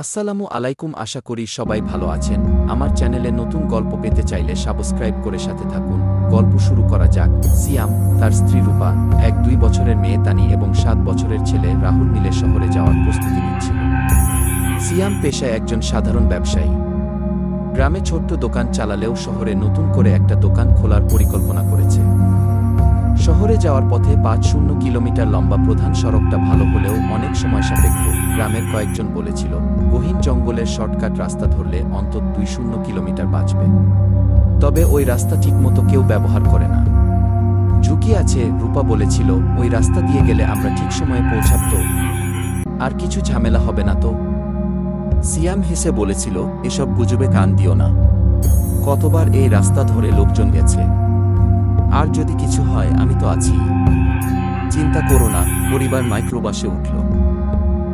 আসসালামু আলাইকুম, আশা করি সবাই ভালো আছেন। আমার চ্যানেলে নতুন গল্প পেতে চাইলে সাবস্ক্রাইব করে সাথে থাকুন। গল্প শুরু করা যাক। সিয়াম, তার স্ত্রী রূপা, 1-2 বছরের মেয়ে তানি এবং 7 বছরের ছেলে রাহুল মিলে শহরে যাওয়ার প্রস্তুতি নিচ্ছিল। সিয়াম পেশায় একজন সাধারণ ব্যবসায়ী। গ্রামে ছোট্ট দোকান চালালেও শহরে নতুন করে একটা দোকান খোলার পরিকল্পনা করেছে। শহরে যাওয়ার পথে 5-0 কিলোমিটার লম্বা প্রধান সড়কটা ভালো হলেও অনেক সময় সাপেক্ষ। গ্রামের কয়েকজন বলেছিল গহীন জঙ্গলের শর্টকাট রাস্তা ধরলে অন্তত 2-0 কিলোমিটার বাঁচবে। তবে ওই রাস্তা ঠিকমতো কেউ ব্যবহার করে না। ঝুঁকি আছে, রূপা বলেছিল। ওই রাস্তা দিয়ে গেলে আমরা ঠিক সময়ে পৌঁছাব তো? আর কিছু ঝামেলা হবে না তো? সিয়াম হেসে বলেছিল, এসব গুজবে কান দিও না। কতবার এই রাস্তা ধরে লোকজন গেছে। আর যদি কিছু হয় আমি তো আছি। চিন্তা করো না। পরিবার মাইক্রোবাসে উঠল।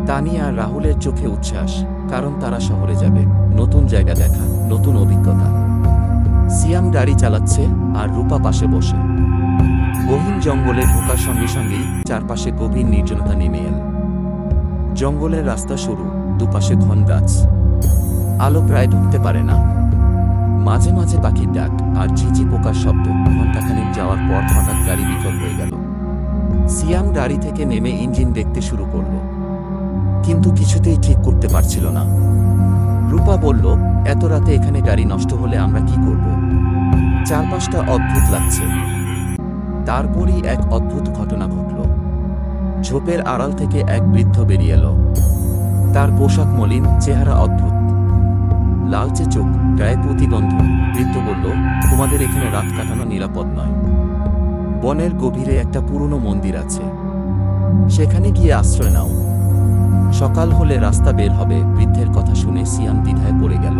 তানি আর রাহুলের চোখে উচ্ছ্বাস, কারণ তারা শহরে যাবে, নতুন জায়গা দেখা, নতুন অভিজ্ঞতা। সিয়াম গাড়ি চালাচ্ছে আর রূপা পাশে বসে। গহীন জঙ্গলে ঢোকার সঙ্গে সঙ্গেই চারপাশে গভীর নির্জনতা নেমে এল। জঙ্গলের রাস্তা সরু, দুপাশে ঘন গাছ। আলো প্রায় ঢুকতে পারে না। মাঝে মাঝে পাখির ডাক আর ঝিঝি পোকার শব্দ। ঘণ্টাখানেক যাওয়ার পর হঠাৎ গাড়ি বিকল হয়ে গেল। সিয়াম গাড়ি থেকে নেমে ইঞ্জিন দেখতে শুরু করল, কিন্তু কিছুতেই ঠিক করতে পারছিল না। রূপা বলল, এত রাতে এখানে গাড়ি নষ্ট হলে আমরা কি করব? চারপাশটা অদ্ভুত লাগছে। তারপরই এক অদ্ভুত ঘটনা ঘটল। ঝোপের আড়াল থেকে এক বৃদ্ধ বেরিয়ে এল। তার পোশাক মলিন, চেহারা অদ্ভুত, লালচে চোখ, গায়ে প্রতিগন্ধ। বৃদ্ধ বলল, তোমাদের এখানে রাত কাটানো নিরাপদ নয়। বনের গভীরে একটা পুরনো মন্দির আছে, সেখানে গিয়ে আশ্রয় নাও। সকাল হলে রাস্তা বের হবে। বৃদ্ধের কথা শুনে সিয়াম দ্বিধায় পড়ে গেল।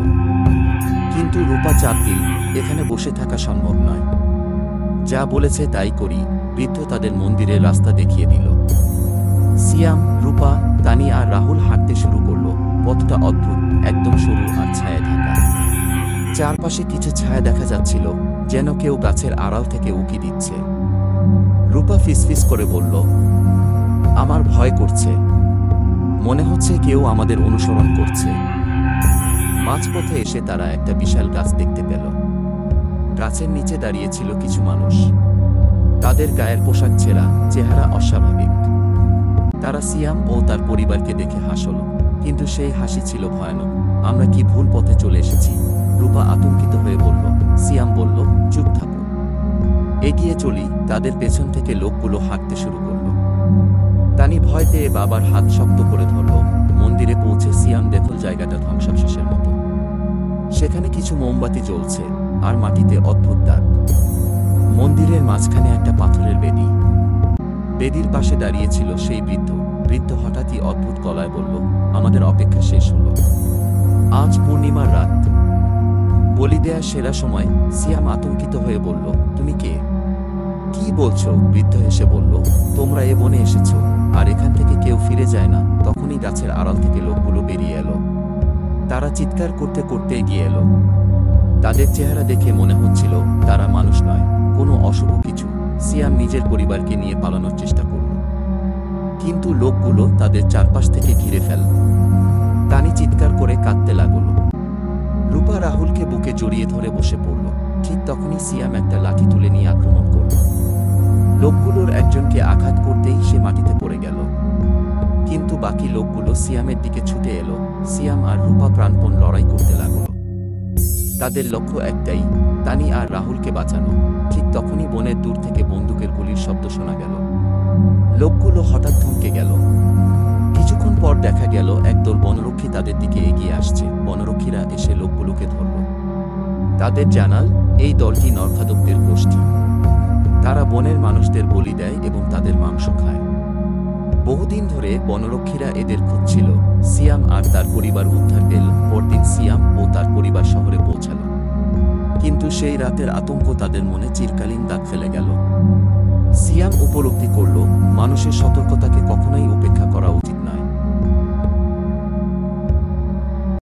কিন্তু রূপা চাপ দিল, এখানে বসে থাকা সম্ভব নয়। যা বলেছে তাই করি। বৃদ্ধ তাদের মন্দিরের রাস্তা দেখিয়ে দিল। সিয়াম, রূপা, তানি আর রাহুল হাঁটতে শুরু করল। পথটা অদ্ভুত, একদম সরু আর ছায়ায় ঢাকা। চারপাশে কিছু ছায়া দেখা যাচ্ছিল, যেন কেউ গাছের আড়াল থেকে উকি দিচ্ছে। রূপা ফিসফিস করে বলল, আমার ভয় করছে। মনে হচ্ছে কেউ আমাদের অনুসরণ করছে। মাঝপথে এসে তারা একটা বিশাল গাছ দেখতে পেল। গাছের নিচে দাঁড়িয়েছিল কিছু মানুষ। তাদের গায়ের পোশাক ছেঁড়া, চেহারা অস্বাভাবিক। তারা সিয়াম ও তার পরিবারকে দেখে হাসল, কিন্তু সেই হাসি ছিল ভয়ানক। আমরা কি ভুল পথে চলে এসেছি? রূপা আতঙ্কিত হয়ে বলল। সিয়াম বলল, চুপ থাকো, এগিয়ে চলি। তাদের পেছন থেকে লোকগুলো হাঁটতে শুরু করল। তানি ভয় পেয়ে বাবার হাত শক্ত করে ধরল। মন্দিরে পৌঁছে সিয়াম দেখল জায়গাটা ধ্বংসাবশেষের মতো। সেখানে কিছু মোমবাতি জ্বলছে আর মাটিতে অদ্ভুত দাগ। মন্দিরের মাঝখানে একটা পাথরের বেদি। বেদির পাশে দাঁড়িয়েছিল সেই বৃদ্ধ। বৃদ্ধ হঠাৎই অদ্ভুত গলায় বলল, আমাদের অপেক্ষা শেষ হলো। আজ পূর্ণিমার রাত, বলি দেয়া সেরা সময়। সিয়াম আতঙ্কিত হয়ে বলল, তুমি কে? কি বলছো? বৃদ্ধ হেসে বলল, তোমরা এ বনে এসেছো, আর এখান থেকে কেউ ফিরে যায় না। তখনই গাছের আড়াল থেকে লোকগুলো বেরিয়ে এলো। তারা চিৎকার করতে করতে এগিয়ে এলো। তাদের চেহারা দেখে মনে হচ্ছিল তারা মানুষ নয়, কোনো অশুভ কিছু। সিয়াম নিজের পরিবারকে নিয়ে পালানোর চেষ্টা করল, কিন্তু লোকগুলো তাদের চারপাশ থেকে ঘিরে ফেল। তানি চিৎকার করে কাঁদতে লাগল। রূপা রাহুলকে বুকে জড়িয়ে ধরে বসে পড়ল। ঠিক তখনই সিয়াম একটা লাঠি তুলে নিয়ে আক্রমণ করল। লোকগুলোর একজনকে আঘাত করতেই সে মাটিতে পড়ে গেল। কিন্তু বাকি লোকগুলো সিয়ামের দিকে ছুটে এলো। সিয়াম আর রূপা প্রাণপণ লড়াই করতে লাগল। তাদের লক্ষ্য একটাই, তানি আর রাহুলকে বাঁচানো। ঠিক তখনই বনের দূর থেকে বন্দুকের গুলির শব্দ শোনা গেল। লোকগুলো হঠাৎ থমকে গেল। কিছুক্ষণ পর দেখা গেল একদল বনরক্ষী তাদের দিকে এগিয়ে আসছে। বনরক্ষীরা এসে লোকগুলোকে ধরল। তাদের জানাল, এই দলটি নরখাদকদের গোষ্ঠী। তারা বনের মানুষদের বলি দেয় এবং তাদের মাংস খায়। বহুদিন ধরে বনরক্ষীরা এদের খুঁজছিল। সিয়াম আর তার পরিবার উদ্ধার পেল। পরদিন সিয়াম ও তার পরিবার শহরে পৌঁছাল, কিন্তু সেই রাতের আতঙ্ক তাদের মনে চিরকালীন দাগ ফেলে গেল। সিয়াম উপলব্ধি করল, মানুষের সতর্কতাকে কখনোই উপেক্ষা করা উচিত নয়।